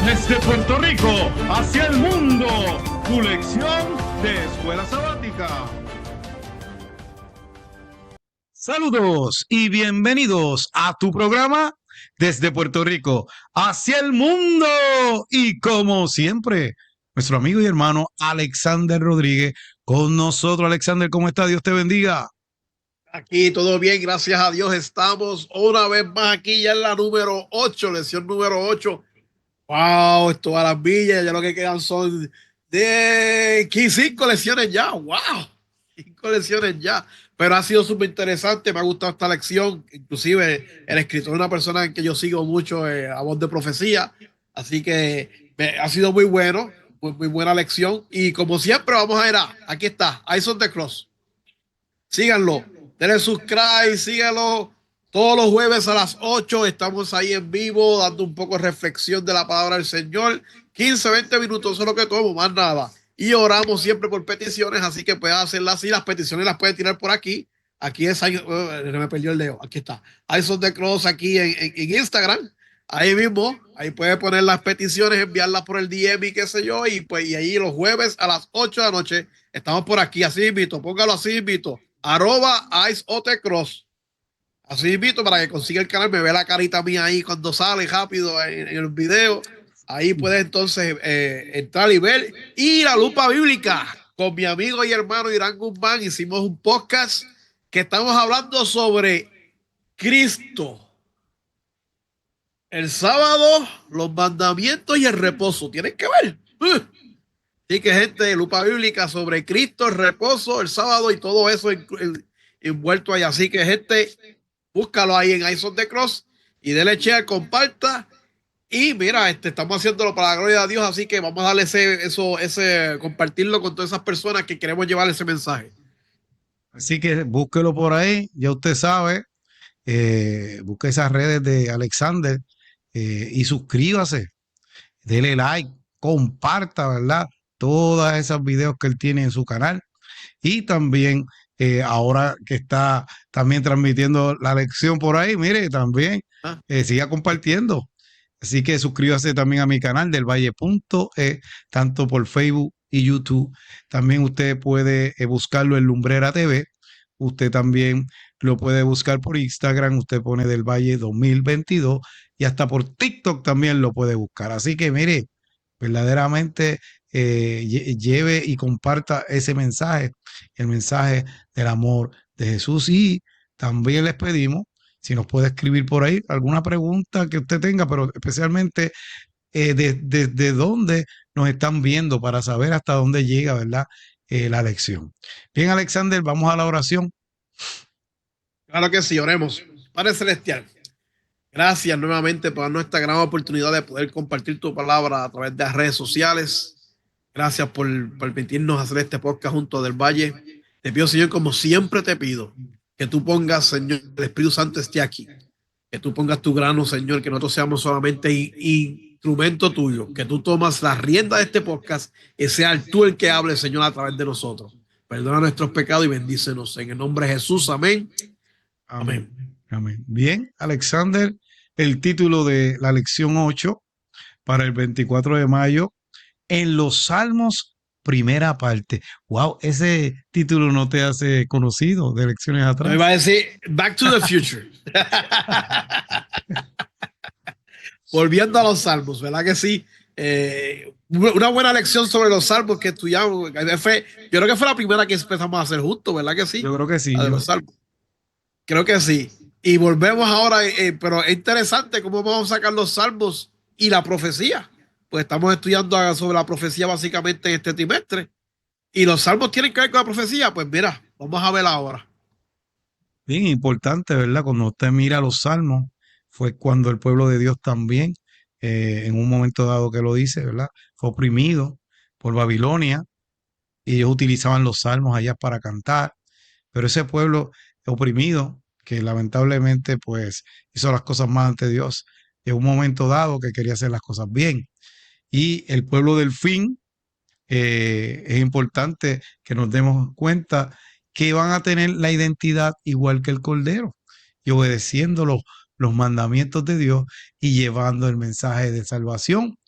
Desde Puerto Rico hacia el mundo, tu lección de escuela sabática. Saludos y bienvenidos a tu programa Desde Puerto Rico hacia el mundo. Y como siempre, nuestro amigo y hermano Alexander Rodríguez con nosotros. Alexander, ¿cómo está? Dios te bendiga. Aquí todo bien, gracias a Dios. Estamos una vez más aquí ya en la número 8, lección número 8. Wow, esto a las villas, ya lo que quedan son de 5 lecciones ya. Wow, 5 lecciones ya. Pero ha sido súper interesante, me ha gustado esta lección. Inclusive el escritor es una persona en que yo sigo mucho, a Voz de Profecía. Así que ha sido muy bueno, muy buena lección. Y como siempre vamos a ir aquí está, Eyes on the Cross. Síganlo, denle subscribe, síganlo. Todos los jueves a las 8 estamos ahí en vivo dando un poco de reflexión de la palabra del Señor. 15, 20 minutos, eso es lo que tomo, más nada. Y oramos siempre por peticiones, así que pueden hacerlas así. Las peticiones las pueden tirar por aquí. Aquí es, me perdió el dedo, aquí está. Eyes on the Cross aquí en Instagram. Ahí mismo, ahí puede poner las peticiones, enviarlas por el DM y qué sé yo. Y pues y ahí los jueves a las 8 de la noche estamos por aquí. Así invito, póngalo así invito. @IceOTCross. Así invito para que consiga el canal, me ve la carita mía ahí cuando sale rápido en el video. Ahí puede entonces entrar y ver. Y la lupa bíblica con mi amigo y hermano Irán Guzmán. Hicimos un podcast que estamos hablando sobre Cristo. El sábado, los mandamientos y el reposo. Tienen que ver. Así que gente, lupa bíblica sobre Cristo, el reposo, el sábado y todo eso envuelto ahí. Así que gente, búscalo ahí en Eyes on the Cross y dele share, comparta. Y mira, estamos haciéndolo para la gloria de Dios, así que vamos a darle ese compartirlo con todas esas personas que queremos llevar ese mensaje. Así que búsquelo por ahí, ya usted sabe, busque esas redes de Alexander y suscríbase, dele like, comparta, ¿verdad? Todas esas videos que él tiene en su canal. Y también ahora que está también transmitiendo la lección por ahí, mire, también siga compartiendo. Así que suscríbase también a mi canal del Valle.e, tanto por Facebook y YouTube. También usted puede buscarlo en Lumbrera TV. Usted también lo puede buscar por Instagram. Usted pone Del Valle 2022 y hasta por TikTok también lo puede buscar. Así que mire, verdaderamente lleve y comparta ese mensaje, el mensaje del amor de Jesús. Y también les pedimos, si nos puede escribir por ahí alguna pregunta que usted tenga, pero especialmente de dónde nos están viendo para saber hasta dónde llega, ¿verdad? La lección. Bien, Alexander, vamos a la oración. Claro que sí, oremos. Padre Celestial, gracias nuevamente por nuestra gran oportunidad de poder compartir tu palabra a través de las redes sociales. Gracias por permitirnos hacer este podcast junto del Valle. Te pido, Señor, como siempre te pido, que tú pongas, Señor, el Espíritu Santo esté aquí. Que tú pongas tu grano, Señor, que nosotros seamos solamente instrumento tuyo. Que tú tomas la rienda de este podcast y sea tú el que hable, Señor, a través de nosotros. Perdona nuestros pecados y bendícenos. En el nombre de Jesús, amén. Amén. Amén. Bien, Alexander, el título de la lección 8 para el 24 de mayo, en los Salmos, primera parte. Wow, ese título no te hace conocido de lecciones atrás. Me va a decir Back to the Future. Volviendo a los Salmos, ¿verdad que sí? Una buena lección sobre los Salmos que estudiamos. Yo creo que fue la primera que empezamos a hacer juntos, ¿verdad que sí? Yo creo que sí. La de los Salmos. Creo que sí. Y volvemos ahora, pero es interesante cómo vamos a sacar los Salmos y la profecía. Pues estamos estudiando sobre la profecía básicamente en este trimestre. Y los Salmos tienen que ver con la profecía. Pues mira, vamos a ver ahora. Bien importante, ¿verdad? Cuando usted mira los Salmos, fue cuando el pueblo de Dios también, en un momento dado que lo dice, ¿verdad? Fue oprimido por Babilonia y ellos utilizaban los Salmos allá para cantar. Pero ese pueblo oprimido, que lamentablemente pues hizo las cosas mal ante Dios, en un momento dado que quería hacer las cosas bien. Y el pueblo del fin, es importante que nos demos cuenta que van a tener la identidad igual que el Cordero y obedeciendo los mandamientos de Dios y llevando el mensaje de salvación.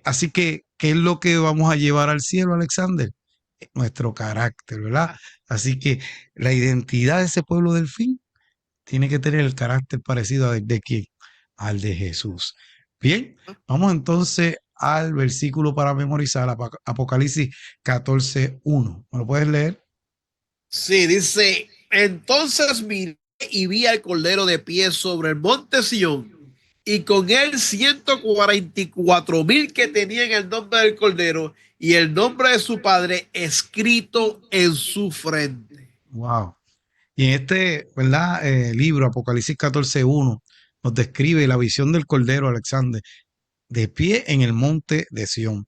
Así que, ¿qué es lo que vamos a llevar al cielo, Alexander? Nuestro carácter, ¿verdad? Así que la identidad de ese pueblo del fin tiene que tener el carácter parecido de quién, al de Jesús. Bien, vamos entonces al versículo para memorizar, Apocalipsis 14:1. ¿Me lo puedes leer? Sí, dice, entonces miré y vi al Cordero de pie sobre el monte Sión, y con él 144,000 que tenían el nombre del Cordero y el nombre de su padre escrito en su frente. Wow. Y en este, ¿verdad? Libro, Apocalipsis 14:1, nos describe la visión del Cordero, Alexander, de pie en el monte de Sión,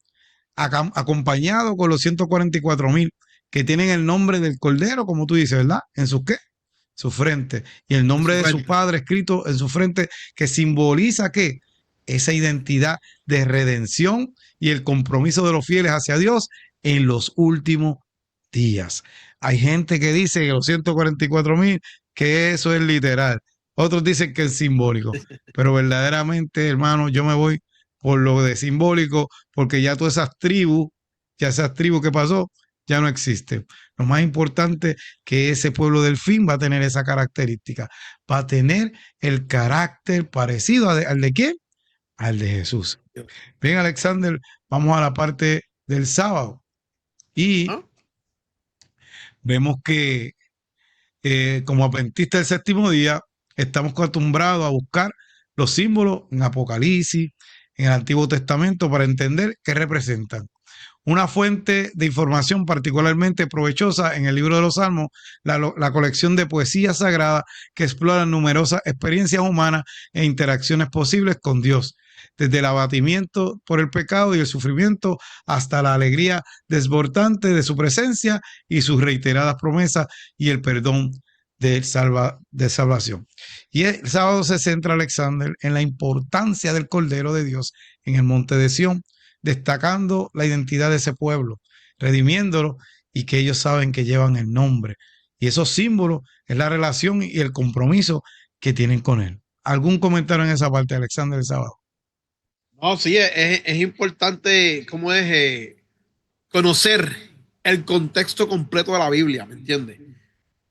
acompañado con los 144,000 que tienen el nombre del Cordero, como tú dices, ¿verdad? ¿En su qué? Su frente. Y el En nombre su de su frente. Padre escrito en su frente, que simboliza ¿qué? Esa identidad de redención y el compromiso de los fieles hacia Dios en los últimos días. Hay gente que dice que los 144,000, que eso es literal. Otros dicen que es simbólico. Pero verdaderamente, hermano, yo me voy por lo de simbólico, porque ya todas esas tribus que pasó, ya no existen. Lo más importante que ese pueblo del fin va a tener esa característica, va a tener el carácter parecido al de quién, al de Jesús. Bien, Alexander, vamos a la parte del sábado y ¿Ah? vemos que como adventistas del séptimo día, estamos acostumbrados a buscar los símbolos en Apocalipsis, en el Antiguo Testamento, para entender qué representan. Una fuente de información particularmente provechosa en el libro de los Salmos, la colección de poesía sagrada que exploran numerosas experiencias humanas e interacciones posibles con Dios, desde el abatimiento por el pecado y el sufrimiento hasta la alegría desbordante de su presencia y sus reiteradas promesas y el perdón de salvación. Y el sábado se centra, Alexander, en la importancia del Cordero de Dios en el monte de Sión, destacando la identidad de ese pueblo, redimiéndolo y que ellos saben que llevan el nombre. Y esos símbolos es la relación y el compromiso que tienen con él. ¿Algún comentario en esa parte, Alexander, el sábado? No, sí, es importante, ¿cómo es? Conocer el contexto completo de la Biblia, ¿me entiendes?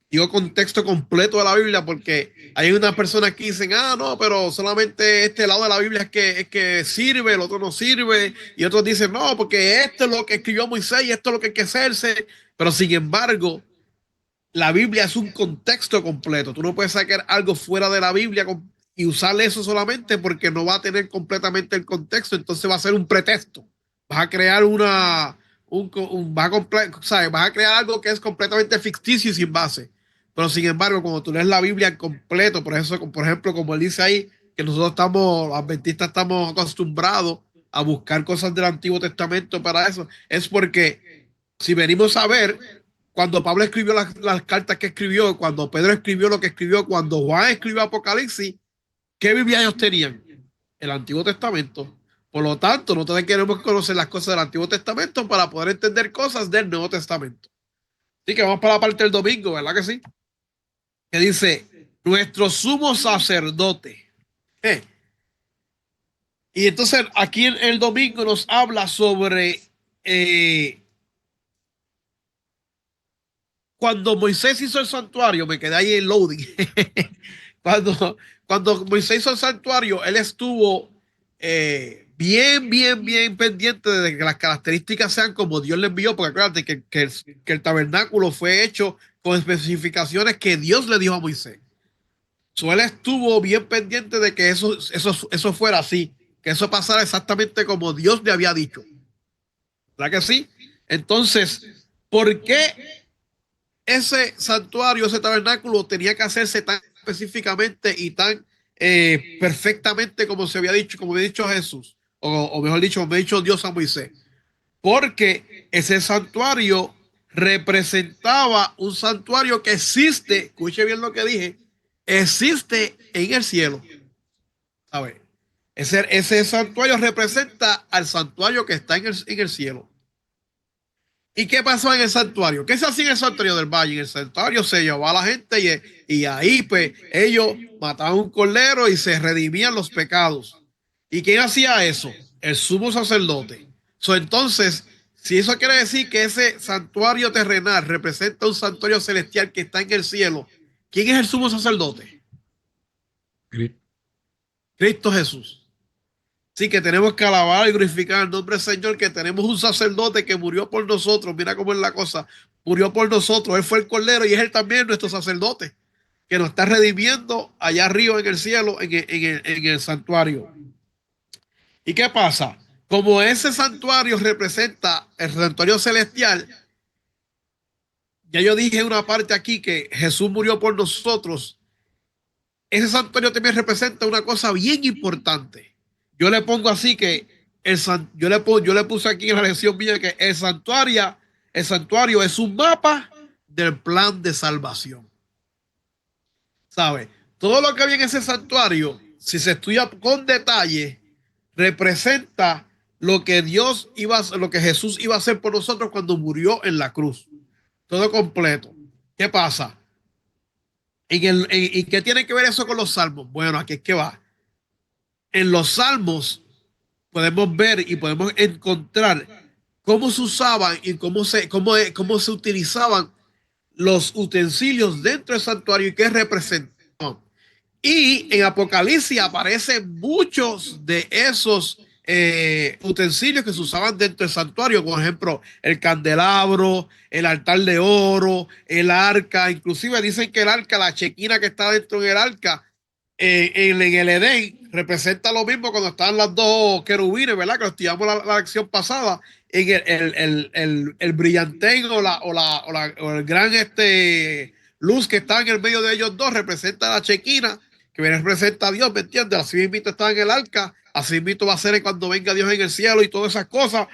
Digo contexto completo de la Biblia porque hay unas personas que dicen, ah, no, pero solamente este lado de la Biblia es que sirve, el otro no sirve, y otros dicen, no, porque esto es lo que escribió Moisés y esto es lo que hay que hacerse, pero sin embargo, la Biblia es un contexto completo. Tú no puedes sacar algo fuera de la Biblia y usar eso solamente porque no va a tener completamente el contexto, entonces va a ser un pretexto. Vas a crear ¿sabes? Vas a crear algo que es completamente ficticio y sin base. Pero sin embargo, cuando tú lees la Biblia en completo, por eso, por ejemplo, como él dice ahí, que nosotros estamos, los adventistas estamos acostumbrados a buscar cosas del Antiguo Testamento para eso, es porque si venimos a ver, cuando Pablo escribió las cartas que escribió, cuando Pedro escribió lo que escribió, cuando Juan escribió Apocalipsis, ¿qué Biblia ellos tenían? El Antiguo Testamento. Por lo tanto, nosotros queremos conocer las cosas del Antiguo Testamento para poder entender cosas del Nuevo Testamento. Así que vamos para la parte del domingo, ¿verdad que sí? Que dice, nuestro sumo sacerdote. Eh. Y entonces aquí en el domingo nos habla sobre cuando Moisés hizo el santuario, me quedé ahí en loading. cuando Moisés hizo el santuario, él estuvo bien pendiente de que las características sean como Dios le envió, porque acuérdate que el tabernáculo fue hecho con especificaciones que Dios le dijo a Moisés. Él estuvo bien pendiente de que eso fuera así, que eso pasara exactamente como Dios le había dicho. ¿Verdad que sí? Entonces, ¿por qué ese santuario, ese tabernáculo tenía que hacerse tan específicamente y tan perfectamente como se había dicho, como había dicho Jesús, o mejor dicho, como había dicho Dios a Moisés? Porque ese santuario representaba un santuario que existe, escuche bien lo que dije, existe en el cielo. A ver, ese santuario representa al santuario que está en el cielo. ¿Y qué pasó en el santuario? ¿Qué se hacía en el santuario del valle? En el santuario se llevaba a la gente y ahí pues ellos mataban un cordero y se redimían los pecados. ¿Y quién hacía eso? el sumo sacerdote. Entonces, si eso quiere decir que ese santuario terrenal representa un santuario celestial que está en el cielo, ¿quién es el sumo sacerdote? Cristo Jesús. Sí, que tenemos que alabar y glorificar el nombre del Señor, que tenemos un sacerdote que murió por nosotros. Mira cómo es la cosa. Murió por nosotros. Él fue el cordero y es él también nuestro sacerdote, que nos está redimiendo allá arriba en el cielo, en el santuario. ¿Y qué pasa? Como ese santuario representa el santuario celestial, ya yo dije en una parte aquí que Jesús murió por nosotros. Ese santuario también representa una cosa bien importante. Yo le pongo así que yo le puse aquí en la lección mía que el santuario es un mapa del plan de salvación. ¿Sabe? Todo lo que había en ese santuario, si se estudia con detalle, representa lo que lo que Jesús iba a hacer por nosotros cuando murió en la cruz. Todo completo. ¿Qué pasa? ¿Y qué tiene que ver eso con los salmos? Bueno, aquí es que va. En los salmos podemos ver y podemos encontrar cómo se usaban y cómo se utilizaban los utensilios dentro del santuario y qué representaban. Y en Apocalipsis aparecen muchos de esos utensilios que se usaban dentro del santuario, por ejemplo, el candelabro, el altar de oro, el arca, inclusive dicen que el arca, la chequina que está dentro del arca, en el Edén, representa lo mismo cuando estaban las dos querubines, ¿verdad? Que lo estudiamos la lección pasada, en el brillantén o el gran luz que está en el medio de ellos dos, representa la chequina, que representa a Dios, ¿me entiendes? Así mismo está en el arca, así mismo va a ser cuando venga Dios en el cielo y todas esas cosas,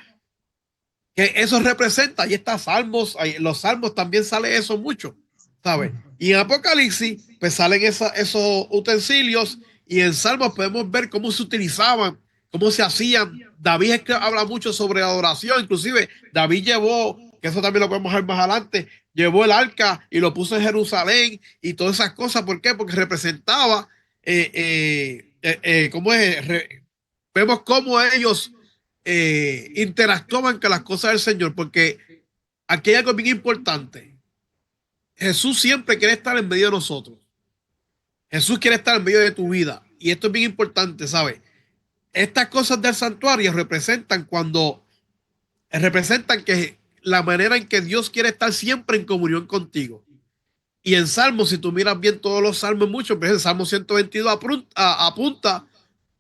que eso representa. Ahí está Salmos, ahí, los Salmos también sale eso mucho, ¿sabes? Y en Apocalipsis, pues salen esos utensilios y en Salmos podemos ver cómo se utilizaban, cómo se hacían. David es que habla mucho sobre adoración, inclusive David llevó, que eso también lo podemos ver más adelante, llevó el arca y lo puso en Jerusalén y todas esas cosas. ¿Por qué? Porque representaba, ¿cómo es? Vemos cómo ellos interactuaban con las cosas del Señor, porque aquí hay algo bien importante. Jesús siempre quiere estar en medio de nosotros. Jesús quiere estar en medio de tu vida. Y esto es bien importante, ¿sabes? Estas cosas del santuario representan que la manera en que Dios quiere estar siempre en comunión contigo. Y en Salmos, si tú miras bien todos los salmos, muchos, pero el Salmo 122 apunta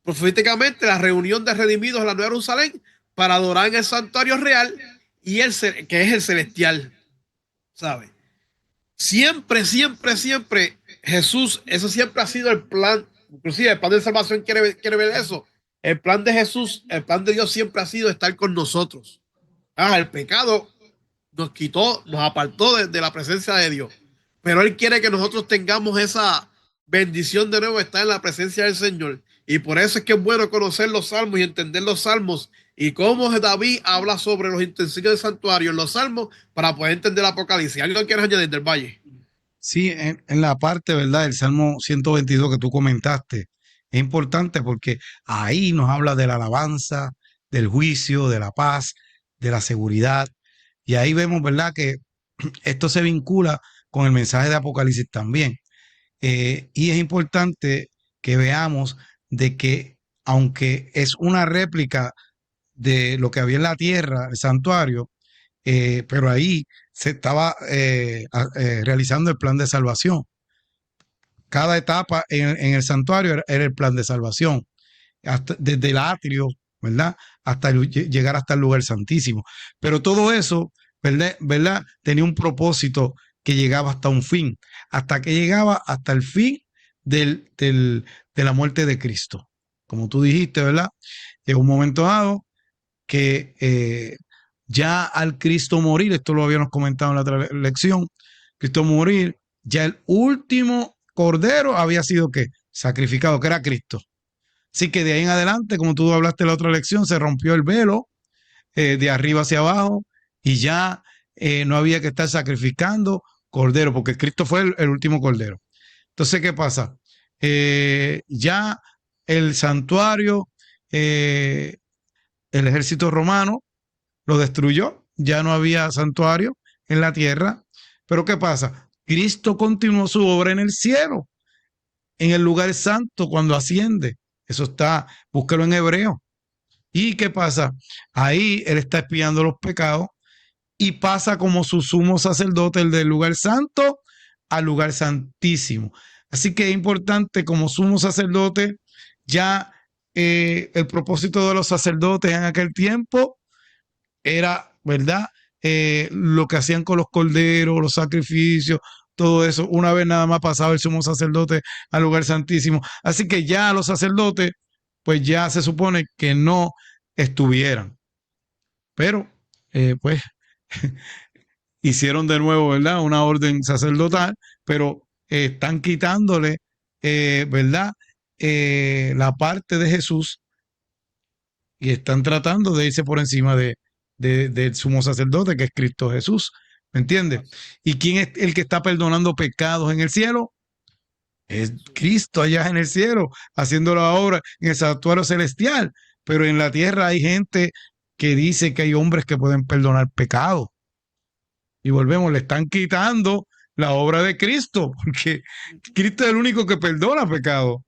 proféticamente la reunión de redimidos en la Nueva Jerusalén para adorar en el santuario real y que es el celestial, ¿sabes? Siempre, siempre, siempre Jesús, eso siempre ha sido el plan, inclusive el plan de salvación quiere ver eso. El plan de Jesús, el plan de Dios siempre ha sido estar con nosotros. El pecado nos quitó, nos apartó de la presencia de Dios, pero Él quiere que nosotros tengamos esa bendición de nuevo, estar en la presencia del Señor. Y por eso es que es bueno conocer los salmos y entender los salmos y cómo David habla sobre los utensilios del santuario en los salmos para poder entender el Apocalipsis. ¿Algo quieres añadir del Valle? Sí, en la parte, ¿verdad? El Salmo 122 que tú comentaste, es importante porque ahí nos habla de la alabanza, del juicio, de la paz, de la seguridad. Y ahí vemos, ¿verdad? Que esto se vincula con el mensaje de Apocalipsis también. Y es importante que veamos de que aunque es una réplica de lo que había en la tierra, el santuario, pero ahí se estaba realizando el plan de salvación. Cada etapa en el santuario era el plan de salvación, desde el atrio, ¿verdad? Hasta llegar hasta el lugar santísimo. Pero todo eso, ¿verdad? Tenía un propósito que llegaba hasta un fin, hasta que llegaba hasta el fin de la muerte de Cristo. Como tú dijiste, ¿verdad? Llegó un momento dado que ya al Cristo morir, esto lo habíamos comentado en la otra lección, Cristo morir, ya el último cordero había sido ¿qué? Sacrificado, que era Cristo. Así que de ahí en adelante, como tú hablaste en la otra lección, se rompió el velo de arriba hacia abajo y ya no había que estar sacrificando cordero, porque Cristo fue el último cordero. Entonces, ¿qué pasa? Ya el santuario el ejército romano lo destruyó, ya no había santuario en la tierra. Pero ¿qué pasa? Cristo continuó su obra en el cielo, en el lugar santo cuando asciende. Eso está, búsquelo en hebreo. ¿Y qué pasa? Ahí él está expiando los pecados y pasa como su sumo sacerdote, el del lugar santo al lugar santísimo. Así que es importante como sumo sacerdote, ya el propósito de los sacerdotes en aquel tiempo era, ¿verdad? Lo que hacían con los corderos, los sacrificios, todo eso, una vez nada más pasaba el sumo sacerdote al lugar santísimo. Así que ya los sacerdotes, pues ya se supone que no estuvieran. Pero, pues, hicieron de nuevo, ¿verdad? Una orden sacerdotal, pero están quitándole, ¿verdad? La parte de Jesús y están tratando de irse por encima del sumo sacerdote, que es Cristo Jesús. ¿Me entiendes? ¿Y quién es el que está perdonando pecados en el cielo? Es Cristo allá en el cielo, haciendo la obra en el santuario celestial. Pero en la tierra hay gente que dice que hay hombres que pueden perdonar pecados. Y volvemos, le están quitando la obra de Cristo, porque Cristo es el único que perdona pecados.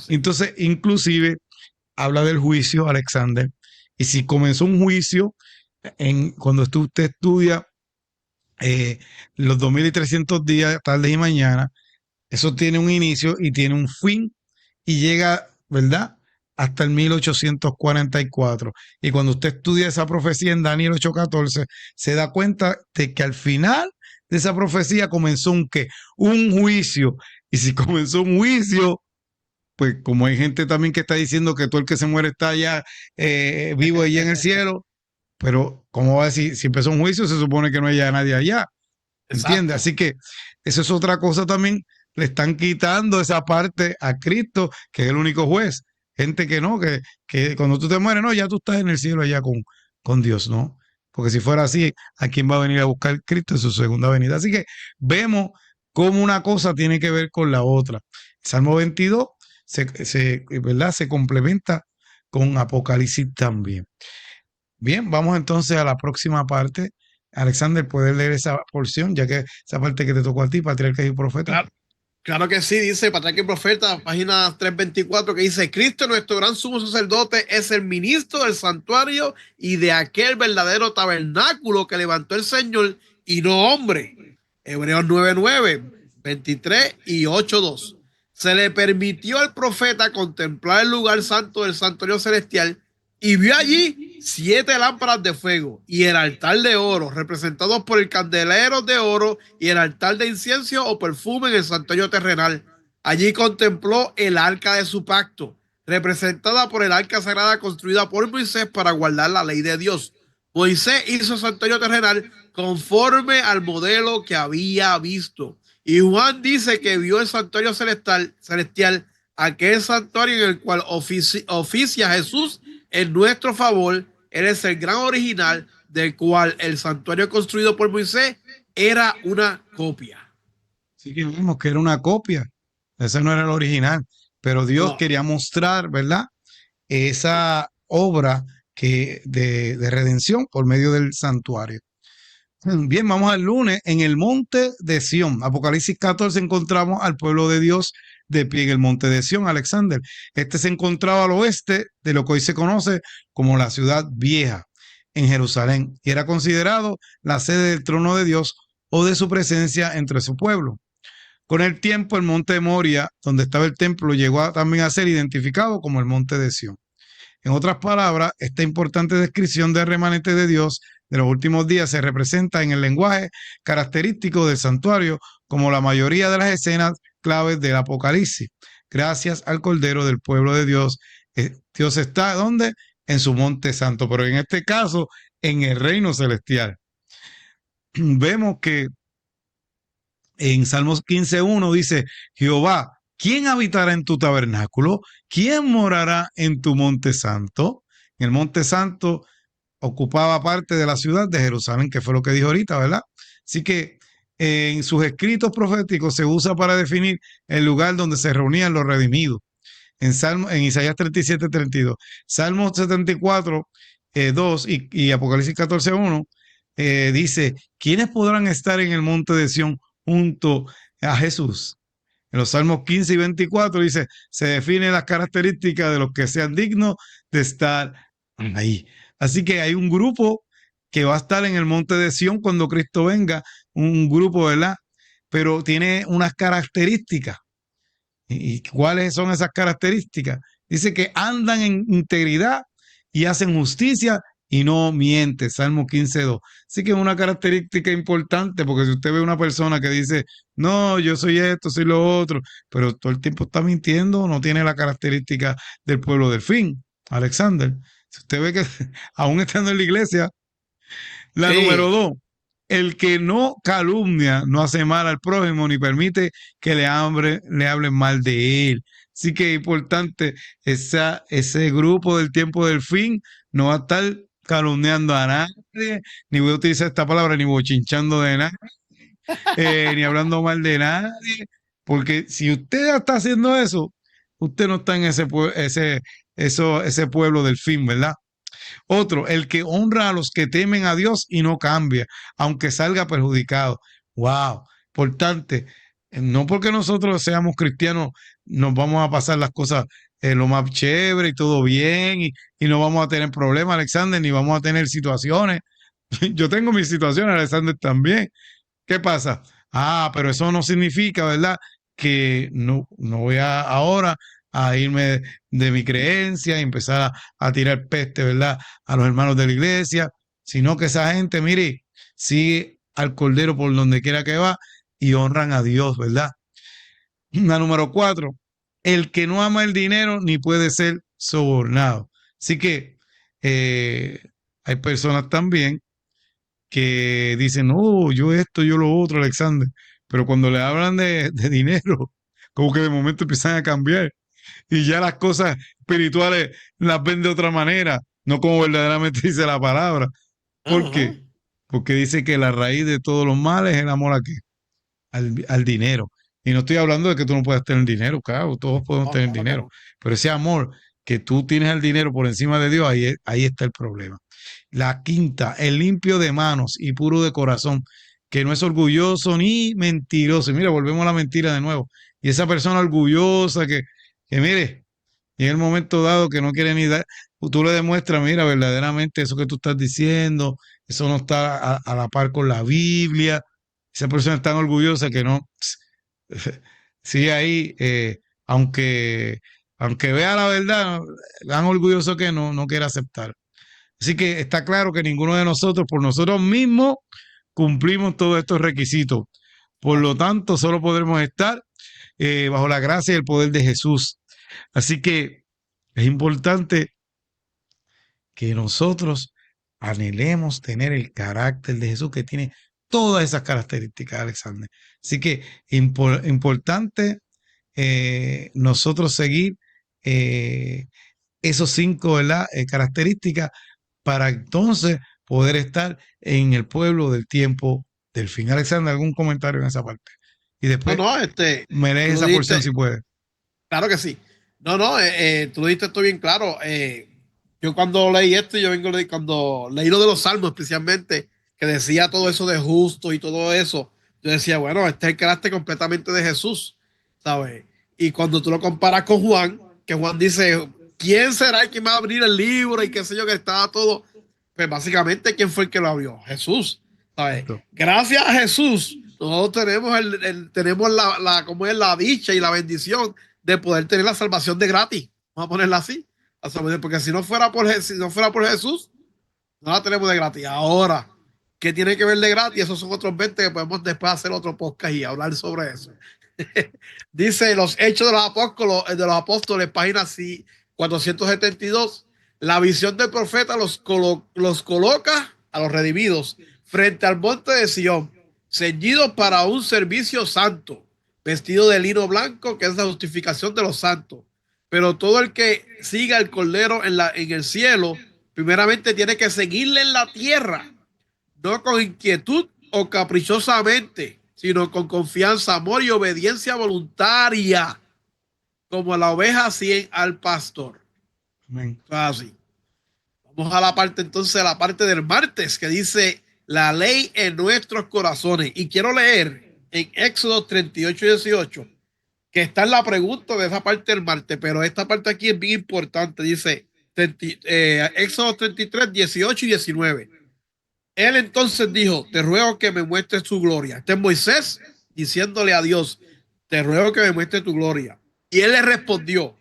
Entonces, inclusive, habla del juicio, Alexander. Y si comenzó un juicio, cuando usted estudia los 2300 días, tardes y mañana, eso tiene un inicio y tiene un fin y llega, ¿verdad? Hasta el 1844. Y cuando usted estudia esa profecía en Daniel 8:14, se da cuenta de que al final de esa profecía comenzó un ¿qué? Un juicio. Y si comenzó un juicio, pues como hay gente también que está diciendo que todo el que se muere está allá vivo allá en el cielo, pero ¿cómo va a decir? Si empezó un juicio, se supone que no haya nadie allá. ¿Entiendes? Así que eso es otra cosa también. Le están quitando esa parte a Cristo, que es el único juez. Gente que no, que cuando tú te mueres, no, ya tú estás en el cielo allá con Dios, ¿no? Porque si fuera así, ¿a quién va a venir a buscar Cristo en su segunda venida? Así que vemos cómo una cosa tiene que ver con la otra. Salmo 22 ¿verdad? Se complementa con Apocalipsis también. Bien, vamos entonces a la próxima parte. Alexander, ¿puedes leer esa porción, ya que esa parte que te tocó a ti, Patriarcas y Profetas? Claro que sí, dice Patriarca y Profeta, página 324, que dice: Cristo, nuestro gran sumo sacerdote, es el ministro del santuario y de aquel verdadero tabernáculo que levantó el Señor y no hombre. Hebreos 9:9, 23 y 8:2. Se le permitió al profeta contemplar el lugar santo del santuario celestial y vio allí 7 lámparas de fuego y el altar de oro, representados por el candelero de oro y el altar de incienso o perfume en el santuario terrenal. Allí contempló el arca de su pacto, representada por el arca sagrada construida por Moisés para guardar la ley de Dios. Moisés hizo el santuario terrenal conforme al modelo que había visto. Y Juan dice que vio el santuario celestial, aquel santuario en el cual oficia Jesús en nuestro favor. Él es el gran original, del cual el santuario construido por Moisés era una copia. Sí, que vimos que era una copia. Ese no era el original. Pero Dios quería mostrar, ¿verdad? Esa obra de redención por medio del santuario. Bien, vamos al lunes. En el monte de Sión, Apocalipsis 14, encontramos al pueblo de Dios de pie en el monte de Sión, Alexander. Este se encontraba al oeste de lo que hoy se conoce como la ciudad vieja, en Jerusalén, y era considerado la sede del trono de Dios o de su presencia entre su pueblo. Con el tiempo, el monte de Moria, donde estaba el templo, llegó también a ser identificado como el monte de Sión. En otras palabras, esta importante descripción del remanente de Dios de los últimos días se representa en el lenguaje característico del santuario, como la mayoría de las escenas claves del Apocalipsis. Gracias al Cordero del pueblo de Dios, Dios está ¿dónde? En su monte santo, pero en este caso, en el reino celestial. Vemos que en Salmos 15:1 dice: Jehová, ¿quién habitará en tu tabernáculo? ¿Quién morará en tu monte santo? En el monte santo ocupaba parte de la ciudad de Jerusalén, que fue lo que dijo ahorita, ¿verdad? Así que en sus escritos proféticos se usa para definir el lugar donde se reunían los redimidos. en Isaías 37, 32, Salmo 74, 2 y Apocalipsis 14, 1, dice, ¿quiénes podrán estar en el monte de Sión junto a Jesús? En los Salmos 15 y 24 dice, se definen las características de los que sean dignos de estar ahí. Así que hay un grupo que va a estar en el monte de Sión cuando Cristo venga, un grupo, ¿verdad? Pero tiene unas características. ¿Y cuáles son esas características? Dice que andan en integridad y hacen justicia y no miente, Salmo 15:2. Así que es una característica importante, porque si usted ve una persona que dice, no, yo soy esto, soy lo otro, pero todo el tiempo está mintiendo, no tiene la característica del pueblo del fin, Alexander. Si usted ve que aún estando en la iglesia, la número Sí, 2, el que no calumnia, no hace mal al prójimo, ni permite que le hablen mal de él. Así que es importante, ese grupo del tiempo del fin no va a estar calumniando a nadie, ni voy a utilizar esta palabra, ni bochinchando de nadie, ni hablando mal de nadie, porque si usted ya está haciendo eso, usted no está en ese pueblo del fin, ¿verdad? Otro, el que honra a los que temen a Dios y no cambia, aunque salga perjudicado. Wow, importante. No porque nosotros seamos cristianos nos vamos a pasar las cosas lo más chévere y todo bien y no vamos a tener problemas, Alexander, ni vamos a tener situaciones. Yo tengo mis situaciones, Alexander, también. ¿Qué pasa? Ah, pero eso no significa, ¿verdad? Que no voy ahora a irme de mi creencia y empezar a tirar peste, ¿verdad? A los hermanos de la iglesia, sino que esa gente, mire, sigue al Cordero por donde quiera que va y honran a Dios, ¿verdad? La número 4, el que no ama el dinero ni puede ser sobornado. Así que eh, hay personas también que dicen, no, yo esto, yo lo otro, Alexander. Pero cuando le hablan de dinero, como que de momento empiezan a cambiar y ya las cosas espirituales las ven de otra manera, no como verdaderamente dice la palabra. ¿Por ajá. qué? Porque dice que la raíz de todos los males es el amor a qué? Al dinero. Y no estoy hablando de que tú no puedas tener dinero, claro, todos podemos No, tener claro que dinero, no. pero ese amor que tú tienes al dinero por encima de Dios, ahí está el problema. La quinta, el limpio de manos y puro de corazón, que no es orgulloso ni mentiroso. Y mira, volvemos a la mentira de nuevo. Y esa persona orgullosa que mire, y en el momento dado que no quiere ni dar, tú le demuestras, mira, verdaderamente eso que tú estás diciendo, eso no está a la par con la Biblia. Esa persona es tan orgullosa que no, sigue ahí, aunque, aunque vea la verdad, tan orgulloso que no quiere aceptar. Así que está claro que ninguno de nosotros, por nosotros mismos, cumplimos todos estos requisitos. Por lo tanto, solo podremos estar bajo la gracia y el poder de Jesús. Así que es importante que nosotros anhelemos tener el carácter de Jesús que tiene todas esas características, Alexander. Así que importante nosotros seguir eh, esos 5, ¿verdad? Características para entonces poder estar en el pueblo del tiempo del fin. Alexander, ¿algún comentario en esa parte? Y No, después no, me lees tú lo esa porción si dijiste, puedes. claro que sí. No, no, tú lo dijiste esto bien claro. Yo cuando leí esto, cuando leí lo de los salmos especialmente, que decía todo eso de justo y todo eso, yo decía, bueno, este es el carácter completamente de Jesús, ¿sabes? Y cuando tú lo comparas con Juan, que Juan dice, ¿quién será el que me va a abrir el libro y qué sé yo que estaba todo? Pues básicamente, ¿quién fue el que lo abrió? Jesús, ¿sabes? Exacto. Gracias a Jesús, nosotros tenemos, tenemos como es la dicha y la bendición de poder tener la salvación de gratis. Vamos a ponerla así. Porque si no fuera si no fuera por Jesús, no la tenemos de gratis. Ahora, ¿qué tiene que ver de gratis? Esos son otros 20 que podemos después hacer otro podcast y hablar sobre eso. Dice los Hechos de los Apóstoles, página 472. La visión del profeta los coloca a los redimidos frente al monte de Sion, ceñidos para un servicio santo, vestido de lino blanco, que es la justificación de los santos. Pero todo el que siga el Cordero en el cielo, primeramente tiene que seguirle en la tierra, no con inquietud o caprichosamente, sino con confianza, amor y obediencia voluntaria. como la oveja siguen al pastor. Amén. Así. Vamos a la parte entonces, a la parte del martes que dice la ley en nuestros corazones. Y quiero leer en Éxodo 38:18, que está en la pregunta de esa parte del martes, pero esta parte aquí es bien importante. Dice Éxodo 33:18 y 19. Él entonces dijo, te ruego que me muestres tu gloria. Este es Moisés diciéndole a Dios, te ruego que me muestres tu gloria. Y él le respondió,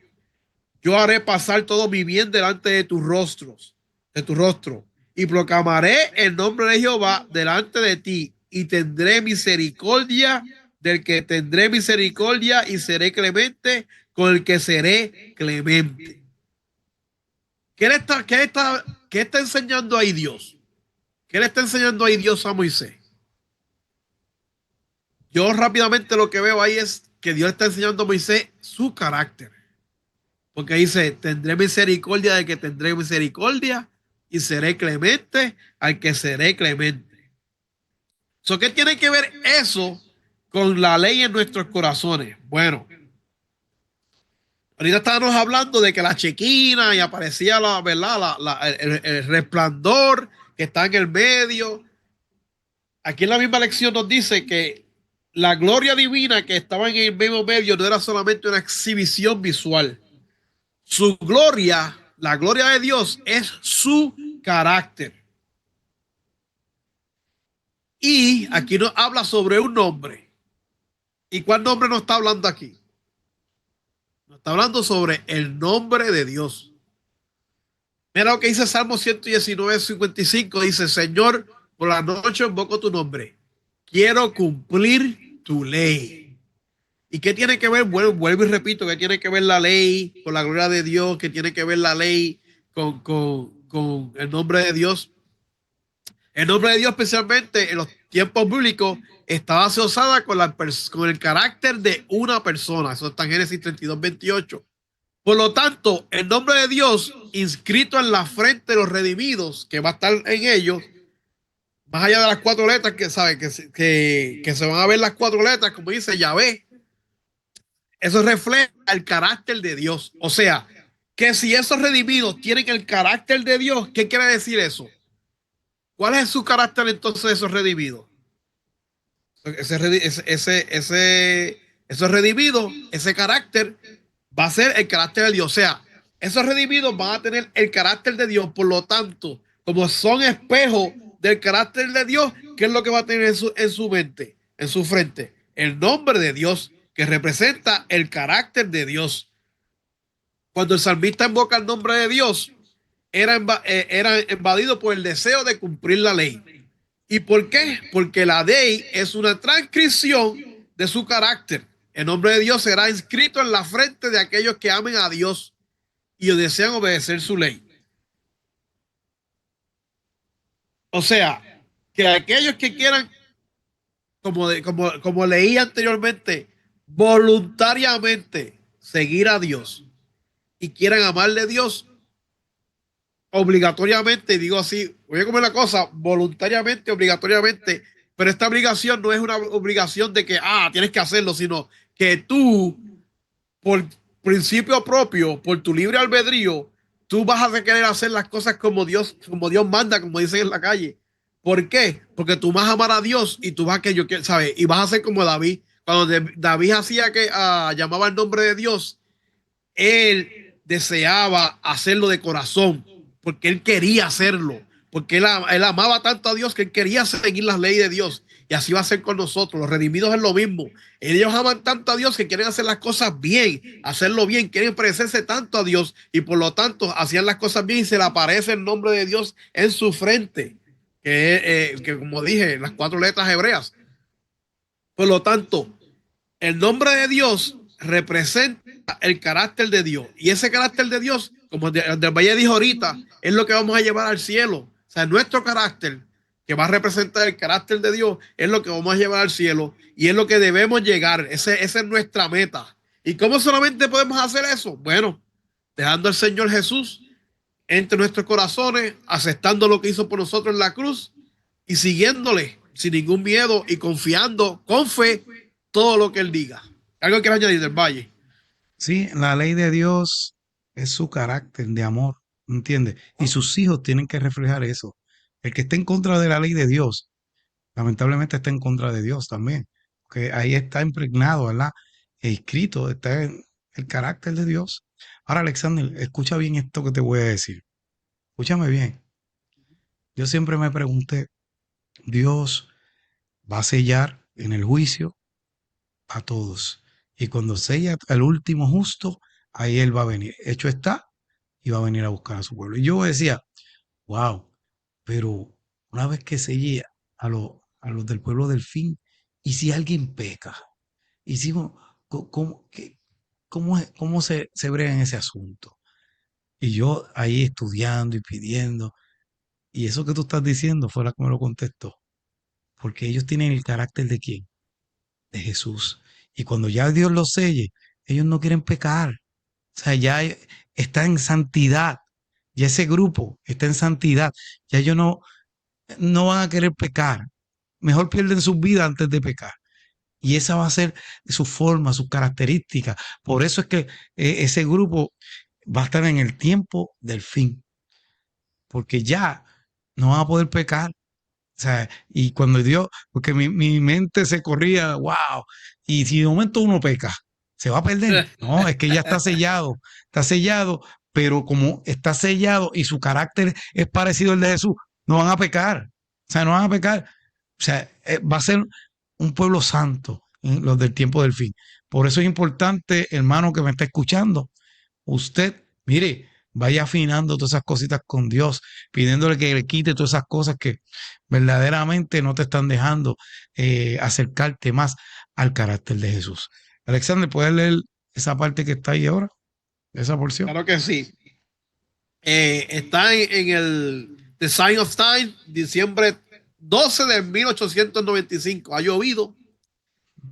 yo haré pasar todo mi bien delante de tus rostros, de tu rostro, y proclamaré el nombre de Jehová delante de ti, y tendré misericordia del que tendré misericordia, y seré clemente con el que seré clemente. ¿Qué está enseñando ahí Dios? ¿Qué le está enseñando ahí Dios a Moisés? Yo rápidamente lo que veo ahí es que Dios está enseñando a Moisés su carácter. Porque dice, tendré misericordia del que tendré misericordia y seré clemente al que seré clemente. ¿Qué tiene que ver eso con la ley en nuestros corazones? Bueno, ahorita estábamos hablando de que la chequina y aparecía la verdad, el resplandor que está en el medio. Aquí en la misma lección nos dice que la gloria divina que estaba en el mismo medio no era solamente una exhibición visual. Su gloria, la gloria de Dios, es su carácter. Y aquí nos habla sobre un nombre. ¿Y cuál nombre nos está hablando aquí? Nos está hablando sobre el nombre de Dios. Mira lo que dice Salmo 119:55. Dice, Señor, por la noche invoco tu nombre. Quiero cumplir tu ley. ¿Y qué tiene que ver? Bueno, vuelvo y repito, ¿qué tiene que ver la ley con la gloria de Dios? ¿Qué tiene que ver la ley con el nombre de Dios? El nombre de Dios, especialmente en los tiempos bíblicos, estaba asociada con el carácter de una persona. Eso está en Génesis 32:28. Por lo tanto, el nombre de Dios inscrito en la frente de los redimidos, que va a estar en ellos, más allá de las cuatro letras que sabe que se van a ver las cuatro letras, como dice Yahvé, eso refleja el carácter de Dios. O sea, que si esos redimidos tienen el carácter de Dios, ¿qué quiere decir eso? ¿Cuál es su carácter entonces de esos redimidos? Esos redimidos, ese carácter va a ser el carácter de Dios. O sea, esos redimidos van a tener el carácter de Dios. Por lo tanto, como son espejos del carácter de Dios, ¿qué es lo que va a tener en su mente, en su frente? El nombre de Dios, que representa el carácter de Dios. Cuando el salmista invoca el nombre de Dios, era invadido por el deseo de cumplir la ley. ¿Y por qué? Porque la ley es una transcripción de su carácter. El nombre de Dios será inscrito en la frente de aquellos que amen a Dios y desean obedecer su ley. O sea, que aquellos que quieran, como leí anteriormente, voluntariamente seguir a Dios y quieran amarle a Dios, obligatoriamente, digo así, voy a comer la cosa, voluntariamente, obligatoriamente, pero esta obligación no es una obligación de que, tienes que hacerlo, sino que tú, por principio propio, por tu libre albedrío, tú vas a querer hacer las cosas como Dios manda, como dicen en la calle. ¿Por qué? Porque tú vas a amar a Dios y tú vas a que yo quiero, ¿sabes? Y vas a ser como David. Cuando David hacía que llamaba el nombre de Dios, él deseaba hacerlo de corazón, porque él quería hacerlo, porque él amaba tanto a Dios que él quería seguir las leyes de Dios. Y así va a ser con nosotros. Los redimidos es lo mismo. Ellos aman tanto a Dios que quieren hacer las cosas bien, hacerlo bien, quieren parecerse tanto a Dios y por lo tanto hacían las cosas bien y se le aparece el nombre de Dios en su frente, que como dije, las cuatro letras hebreas. Por lo tanto, el nombre de Dios representa el carácter de Dios. Y ese carácter de Dios, como Del Valle dijo ahorita, es lo que vamos a llevar al cielo. O sea, nuestro carácter, que va a representar el carácter de Dios, es lo que vamos a llevar al cielo y es lo que debemos llegar. Esa es nuestra meta. ¿Y cómo solamente podemos hacer eso? Bueno, dejando al Señor Jesús entre nuestros corazones, aceptando lo que hizo por nosotros en la cruz y siguiéndole sin ningún miedo y confiando con fe todo lo que Él diga. ¿Algo que añadir Del Valle? Sí, la ley de Dios es su carácter de amor, ¿entiendes? Y sus hijos tienen que reflejar eso. El que esté en contra de la ley de Dios, lamentablemente está en contra de Dios también, porque ahí está impregnado, ¿verdad? E escrito, está en el carácter de Dios. Ahora, Alexander, escucha bien esto que te voy a decir. Escúchame bien. Yo siempre me pregunté, Dios va a sellar en el juicio a todos. Y cuando sella al último justo, ahí Él va a venir. Hecho está, y va a venir a buscar a su pueblo. Y yo decía, wow, pero una vez que selle a los del pueblo del fin, ¿y si alguien peca? ¿Y si, cómo, cómo se brega en ese asunto? Y yo ahí estudiando y pidiendo, y eso que tú estás diciendo fue la que me lo contestó, porque ellos tienen el carácter de quién, de Jesús. Y cuando ya Dios los selle, ellos no quieren pecar. O sea, ya está en santidad. Ya ese grupo está en santidad. Ya ellos no van a querer pecar. Mejor pierden sus vidas antes de pecar. Y esa va a ser su forma, sus características. Por eso es que ese grupo va a estar en el tiempo del fin. Porque ya no van a poder pecar. O sea, y cuando Dios, porque mi mente se corría, wow, y si de momento uno peca, se va a perder. No, es que ya está sellado, pero como está sellado y su carácter es parecido al de Jesús, no van a pecar. O sea, no van a pecar. O sea, va a ser un pueblo santo en los del tiempo del fin. Por eso es importante, hermano que me está escuchando, usted, mire, vaya afinando todas esas cositas con Dios, pidiéndole que le quite todas esas cosas que verdaderamente no te están dejando acercarte más al carácter de Jesús. Alexander, ¿puedes leer esa parte que está ahí ahora? Esa porción. Claro que sí. Está en el The Sign of Time, diciembre 12 de 1895. Ha llovido.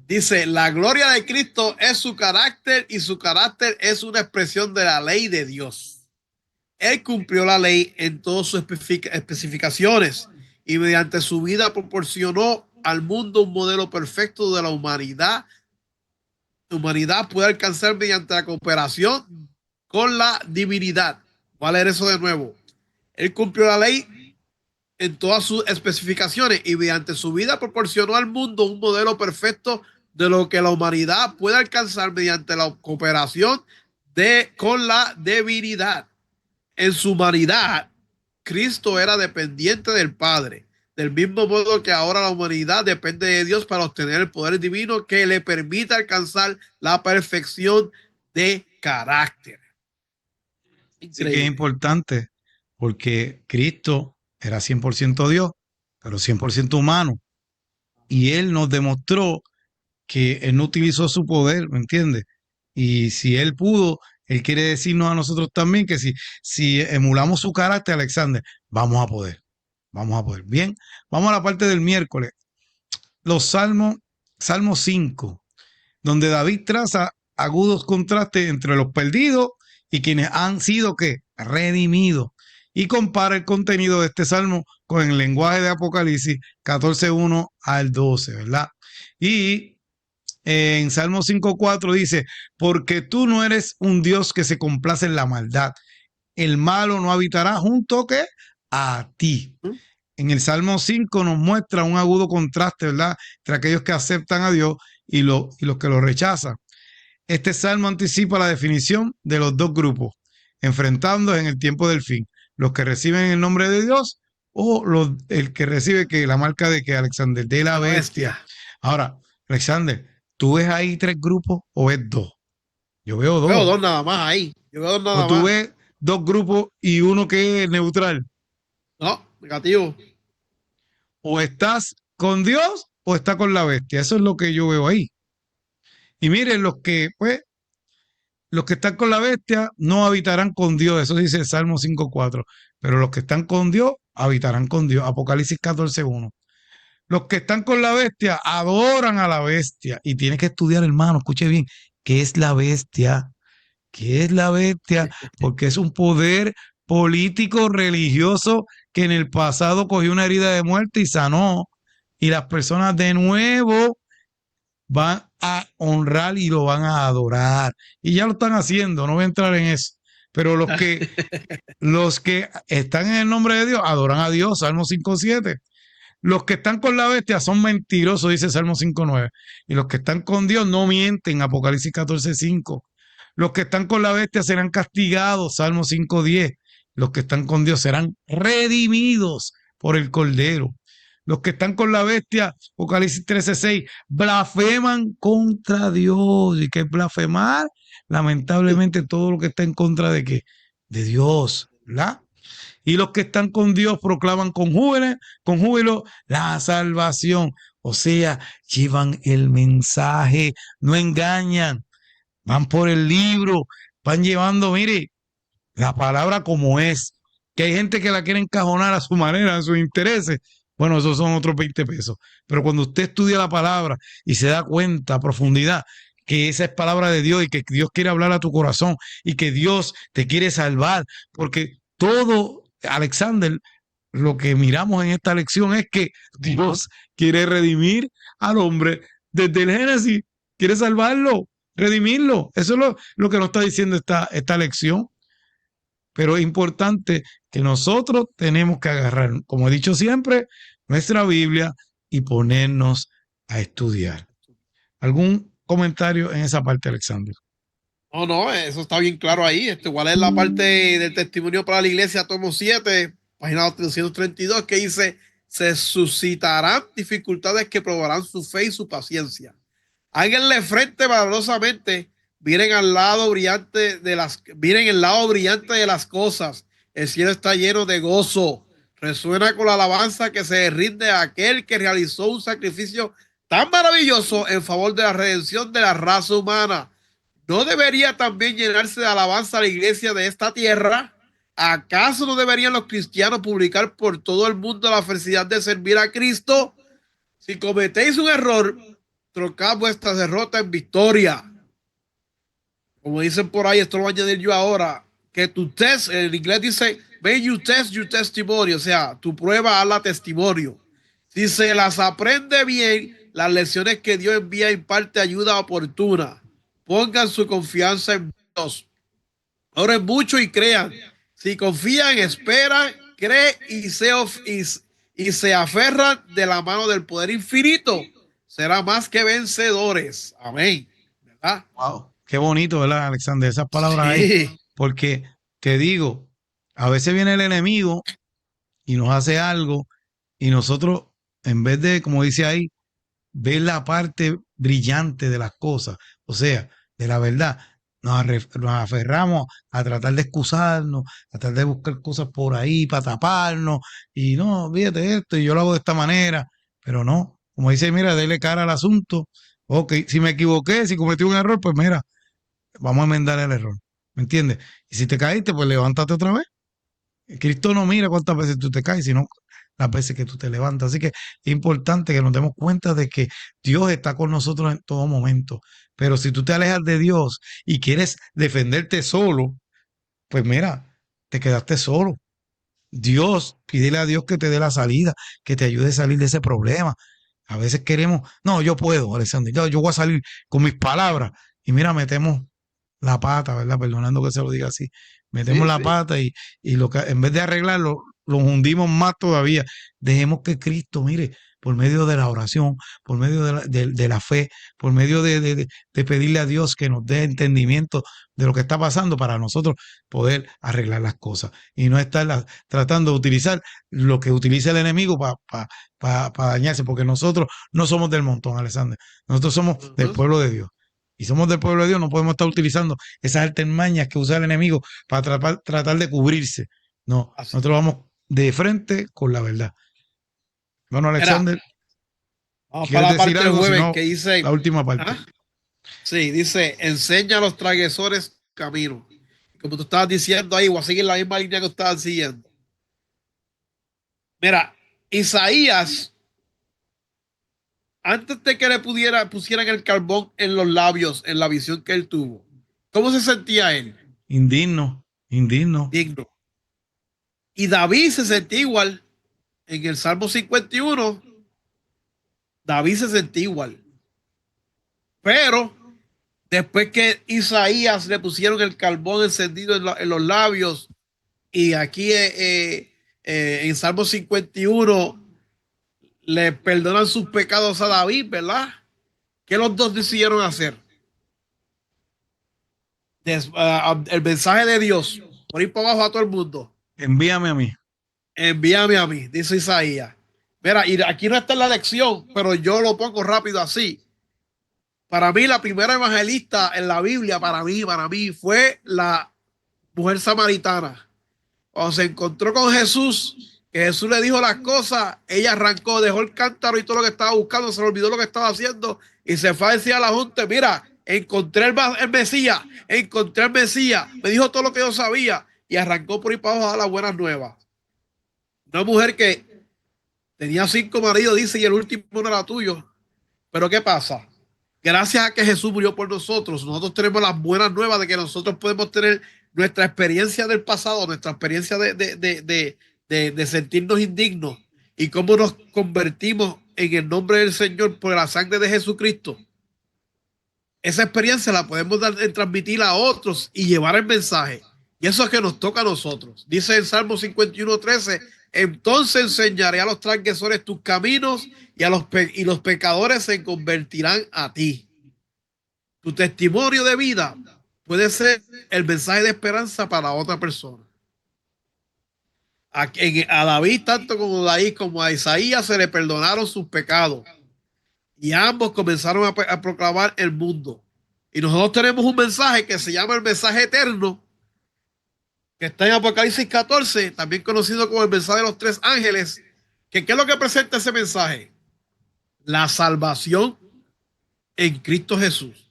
Dice, la gloria de Cristo es su carácter y su carácter es una expresión de la ley de Dios. Él cumplió la ley en todas sus especificaciones y mediante su vida proporcionó al mundo un modelo perfecto de la humanidad. La humanidad puede alcanzar mediante la cooperación con la divinidad. Voy a leer eso de nuevo. Él cumplió la ley en todas sus especificaciones y mediante su vida proporcionó al mundo un modelo perfecto de lo que la humanidad puede alcanzar mediante la cooperación con la divinidad. En su humanidad, Cristo era dependiente del Padre, del mismo modo que ahora la humanidad depende de Dios para obtener el poder divino que le permite alcanzar la perfección de carácter. Sí que es Increíble. importante porque Cristo era 100% Dios, pero 100% humano. Y Él nos demostró que Él no utilizó su poder, ¿me entiendes? Y si Él pudo, Él quiere decirnos a nosotros también que si emulamos su carácter, Alexander, vamos a poder. Vamos a poder. Bien, vamos a la parte del miércoles. Los salmos, Salmo 5, donde David traza agudos contrastes entre los perdidos y quienes han sido ¿qué? Redimidos. Y compara el contenido de este salmo con el lenguaje de Apocalipsis 14:1 al 12, ¿verdad? Y en Salmo 5:4 dice, porque tú no eres un Dios que se complace en la maldad. El malo no habitará junto ¿qué? A ti. En el Salmo 5 nos muestra un agudo contraste, ¿verdad? Entre aquellos que aceptan a Dios y los que lo rechazan. Este salmo anticipa la definición de los dos grupos, enfrentándose en el tiempo del fin. Los que reciben el nombre de Dios o el que recibe que la marca de que Alexander, de la La bestia. bestia. Ahora, Alexander, ¿tú ves ahí tres grupos o ves dos? Yo veo Yo veo dos. dos nada más ahí. Yo veo dos O nada tú más. ves dos grupos y uno que es neutral. No, negativo. O estás con Dios o estás con la bestia. Eso es lo que yo veo ahí. Y miren, los que están con la bestia no habitarán con Dios. Eso dice el Salmo 5:4. Pero los que están con Dios habitarán con Dios. Apocalipsis 14:1. Los que están con la bestia adoran a la bestia. Y tienes que estudiar, hermano, escuche bien, ¿qué es la bestia? ¿Qué es la bestia? Porque es un poder político religioso que en el pasado cogió una herida de muerte y sanó. Y las personas de nuevo van a honrar y lo van a adorar. Y ya lo están haciendo, no voy a entrar en eso. Pero los que están en el nombre de Dios adoran a Dios, Salmo 5:7. Los que están con la bestia son mentirosos, dice Salmo 5:9. Y los que están con Dios no mienten, Apocalipsis 14:5. Los que están con la bestia serán castigados, Salmo 5:10. Los que están con Dios serán redimidos por el Cordero. Los que están con la bestia, Apocalipsis 13:6, blasfeman contra Dios. ¿Y qué es blasfemar? Lamentablemente todo lo que está en contra de qué? De Dios, ¿verdad? Y los que están con Dios proclaman con júbilo la salvación. O sea, llevan el mensaje, no engañan, van por el libro, van llevando, mire, la palabra como es. Que hay gente que la quiere encajonar a su manera, a sus intereses. Bueno, esos son otros 20 pesos. Pero cuando usted estudia la palabra y se da cuenta a profundidad que esa es palabra de Dios y que Dios quiere hablar a tu corazón y que Dios te quiere salvar, porque todo, Alexander, lo que miramos en esta lección es que Dios quiere redimir al hombre desde el Génesis, quiere salvarlo, redimirlo. Eso es lo que nos está diciendo esta lección. Pero es importante que nosotros tenemos que agarrar, como he dicho siempre, nuestra Biblia y ponernos a estudiar. ¿Algún comentario en esa parte, Alexander? No, no, eso está bien claro ahí. Igual es la parte del testimonio para la iglesia, tomo 7, página 232, que dice: se suscitarán dificultades que probarán su fe y su paciencia. Háganle frente valerosamente, miren el lado brillante de las cosas. El cielo está lleno de gozo. Resuena con la alabanza que se rinde a aquel que realizó un sacrificio tan maravilloso en favor de la redención de la raza humana. ¿No debería también llenarse de alabanza la iglesia de esta tierra? ¿Acaso no deberían los cristianos publicar por todo el mundo la felicidad de servir a Cristo? Si cometéis un error, trocad vuestra derrota en victoria. Como dicen por ahí, esto lo voy a añadir yo ahora, que tu test, en inglés dice, may you test your testimony, o sea, tu prueba hazla testimonio. Si se las aprende bien, las lecciones que Dios envía imparte ayuda oportuna. Pongan su confianza en Dios. Oren mucho y crean. Si confían, esperan, creen y se aferran de la mano del poder infinito, será más que vencedores. Amén. ¿Verdad? Wow. Qué bonito, ¿verdad, Alexander? Esas palabras ahí. Sí. Porque te digo, a veces viene el enemigo y nos hace algo y nosotros, en vez de, como dice ahí, ver la parte brillante de las cosas, o sea, de la verdad, nos aferramos a tratar de excusarnos, a tratar de buscar cosas por ahí para taparnos, y no, fíjate esto, y yo lo hago de esta manera, pero no, como dice, mira, dele cara al asunto, ok, si me equivoqué, si cometí un error, pues mira, vamos a enmendar el error, ¿me entiendes? Y si te caíste, pues levántate otra vez. Cristo no mira cuántas veces tú te caes, sino las veces que tú te levantas. Así que es importante que nos demos cuenta de que Dios está con nosotros en todo momento. Pero si tú te alejas de Dios y quieres defenderte solo, pues mira, te quedaste solo. Dios, pídele a Dios que te dé la salida, que te ayude a salir de ese problema. A veces queremos, no, yo puedo, Alexander, yo voy a salir con mis palabras. Y mira, metemos la pata, ¿verdad? Perdonando que se lo diga así. Metemos la pata y lo que, en vez de arreglarlo, lo hundimos más todavía. Dejemos que Cristo, mire, por medio de la oración, por medio de la fe, por medio de pedirle a Dios que nos dé entendimiento de lo que está pasando para nosotros poder arreglar las cosas y no estar tratando de utilizar lo que utiliza el enemigo para dañarse, porque nosotros no somos del montón, Alexander. Nosotros somos del pueblo de Dios. Y somos del pueblo de Dios, no podemos estar utilizando esas artimañas que usa el enemigo para tratar de cubrirse. No, Así. nosotros vamos de frente con la verdad. Bueno, Alexander, Vamos ¿quieres para la decir parte del algo? Si jueves no, que dice, la última parte. ¿ah? Sí, dice, enseña a los transgresores camino. Como tú estabas diciendo ahí, voy a seguir la misma línea que estaban siguiendo. Mira, Isaías, antes de que le pusieran el carbón en los labios, en la visión que él tuvo, ¿cómo se sentía él? Indigno, indigno. Digno. Y David se sentía igual. En el Salmo 51, David se sentía igual. Pero después que Isaías le pusieron el carbón encendido en los labios, y aquí en Salmo 51 le perdonan sus pecados a David, ¿verdad? ¿Qué los dos decidieron hacer? El mensaje de Dios, por ir para abajo a todo el mundo. Envíame a mí. Envíame a mí, dice Isaías. Mira, y aquí no está en la lección, pero yo lo pongo rápido así. Para mí, la primera evangelista en la Biblia, para mí, fue la mujer samaritana. Cuando se encontró con Jesús, que Jesús le dijo las cosas, ella arrancó, dejó el cántaro y todo lo que estaba buscando, se le olvidó lo que estaba haciendo y se fue a decir a la gente, mira, encontré el Mesías, encontré el Mesías, me dijo todo lo que yo sabía y arrancó por ahí para abajo a dar las buenas nuevas. Una mujer que tenía 5 maridos, dice, y el último no era tuyo. Pero ¿qué pasa? Gracias a que Jesús murió por nosotros, nosotros tenemos las buenas nuevas de que nosotros podemos tener nuestra experiencia del pasado, nuestra experiencia de sentirnos indignos y cómo nos convertimos en el nombre del Señor por la sangre de Jesucristo. Esa experiencia la podemos transmitir a otros y llevar el mensaje. Y eso es que nos toca a nosotros. Dice en Salmo 51:13, entonces enseñaré a los transgresores tus caminos y los pecadores se convertirán a ti. Tu testimonio de vida puede ser el mensaje de esperanza para otra persona. A David, tanto como David como a Isaías, se le perdonaron sus pecados. Y ambos comenzaron a proclamar el mundo. Y nosotros tenemos un mensaje que se llama el mensaje eterno, que está en Apocalipsis 14, también conocido como el mensaje de los 3 ángeles. ¿Qué es lo que presenta ese mensaje? La salvación en Cristo Jesús.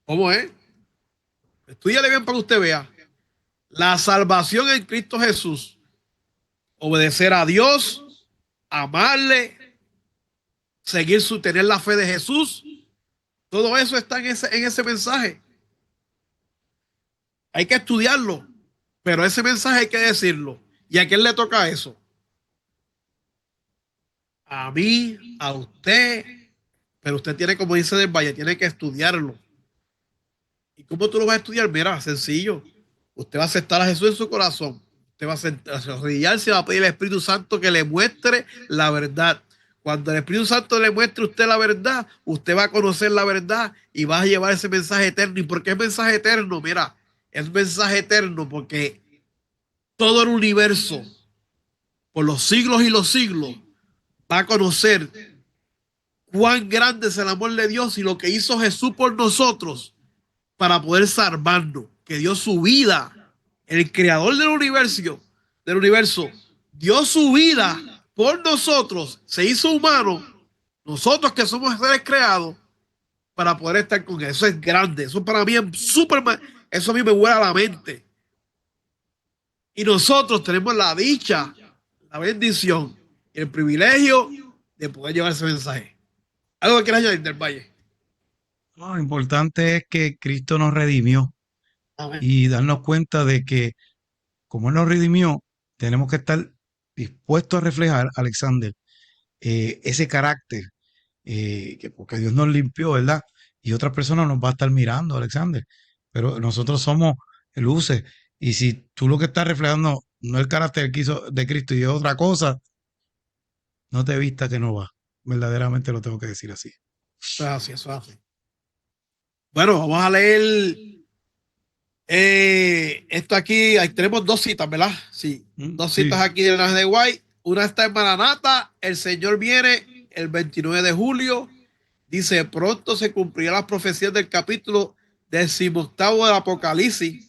¿Cómo es? Estúdiale bien para que usted vea. La salvación en Cristo Jesús. Obedecer a Dios, amarle, tener la fe de Jesús. Todo eso está en ese mensaje. Hay que estudiarlo, pero ese mensaje hay que decirlo. ¿Y a quién le toca eso? A mí, a usted, pero usted tiene, como dice Del Valle, tiene que estudiarlo. ¿Y cómo tú lo vas a estudiar? Mira, sencillo. Usted va a aceptar a Jesús en su corazón. Usted va a arrodillarse y va a pedir al Espíritu Santo que le muestre la verdad. Cuando el Espíritu Santo le muestre a usted la verdad, usted va a conocer la verdad y va a llevar ese mensaje eterno. ¿Y por qué es mensaje eterno? Mira, es mensaje eterno porque todo el universo, por los siglos y los siglos, va a conocer cuán grande es el amor de Dios y lo que hizo Jesús por nosotros para poder salvarnos, que dio su vida, el creador del universo, dio su vida por nosotros, se hizo humano, nosotros que somos seres creados, para poder estar con él. Eso es grande, eso para mí es súper, eso a mí me vuela la mente. Y nosotros tenemos la dicha, la bendición y el privilegio de poder llevar ese mensaje. ¿Algo que quieras añadir, Del Valle? No, lo importante es que Cristo nos redimió Amén. y darnos cuenta de que como Él nos redimió, tenemos que estar dispuestos a reflejar, Alexander, ese carácter, porque Dios nos limpió, ¿verdad? Y otra persona nos va a estar mirando, Alexander. Pero nosotros somos luces. Y si tú lo que estás reflejando no es el carácter que hizo de Cristo y es otra cosa, no te vista que no va. Verdaderamente lo tengo que decir así. Eso es así, eso es así. Bueno, vamos a leer esto aquí. Ahí tenemos 2 citas, ¿verdad? Sí, 2 Sí. citas aquí de las de White. Una está en Maranata, el Señor viene el 29 de julio. Dice, pronto se cumplirán las profecías del capítulo 18 del Apocalipsis.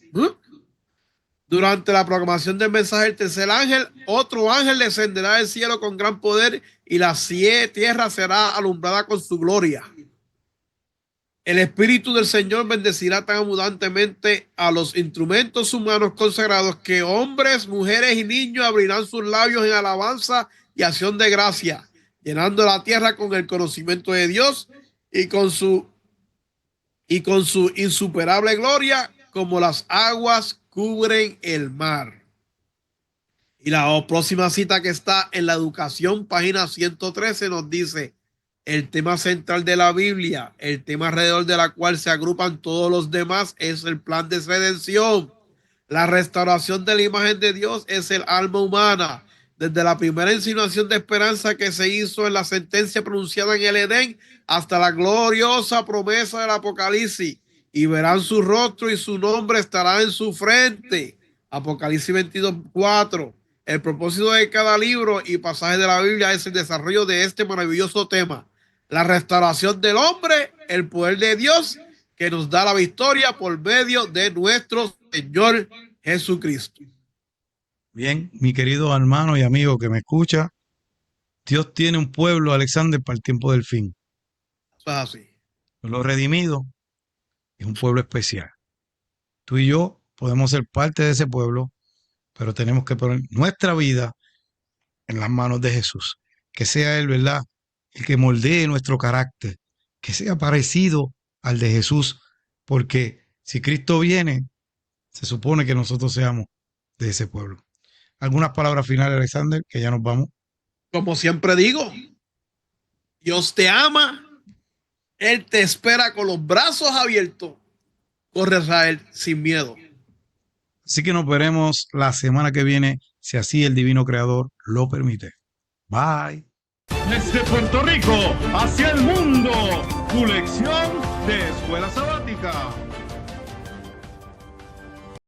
Durante la proclamación del mensaje del tercer ángel, otro ángel descenderá del cielo con gran poder y la tierra será alumbrada con su gloria. El Espíritu del Señor bendecirá tan abundantemente a los instrumentos humanos consagrados que hombres, mujeres y niños abrirán sus labios en alabanza y acción de gracia, llenando la tierra con el conocimiento de Dios y con su insuperable gloria, como las aguas cubren el mar. Y la próxima cita que está en la educación, página 113, nos dice, el tema central de la Biblia, el tema alrededor de la cual se agrupan todos los demás, es el plan de redención. La restauración de la imagen de Dios es el alma humana. Desde la primera insinuación de esperanza que se hizo en la sentencia pronunciada en el Edén hasta la gloriosa promesa del Apocalipsis. Y verán su rostro y su nombre estará en su frente. Apocalipsis 22:4. El propósito de cada libro y pasaje de la Biblia es el desarrollo de este maravilloso tema. La restauración del hombre, el poder de Dios que nos da la victoria por medio de nuestro Señor Jesucristo. Bien, mi querido hermano y amigo que me escucha, Dios tiene un pueblo, Alexander, para el tiempo del fin. Eso es así. Lo redimido es un pueblo especial. Tú y yo podemos ser parte de ese pueblo, pero tenemos que poner nuestra vida en las manos de Jesús. Que sea Él, ¿verdad?, el que moldee nuestro carácter, que sea parecido al de Jesús, porque si Cristo viene, se supone que nosotros seamos de ese pueblo. ¿Algunas palabras finales, Alexander, que ya nos vamos? Como siempre digo, Dios te ama, Él te espera con los brazos abiertos. Corre a Él sin miedo. Así que nos veremos la semana que viene, si así el divino creador lo permite. Bye. Desde Puerto Rico hacia el mundo, tu lección de escuela sabática.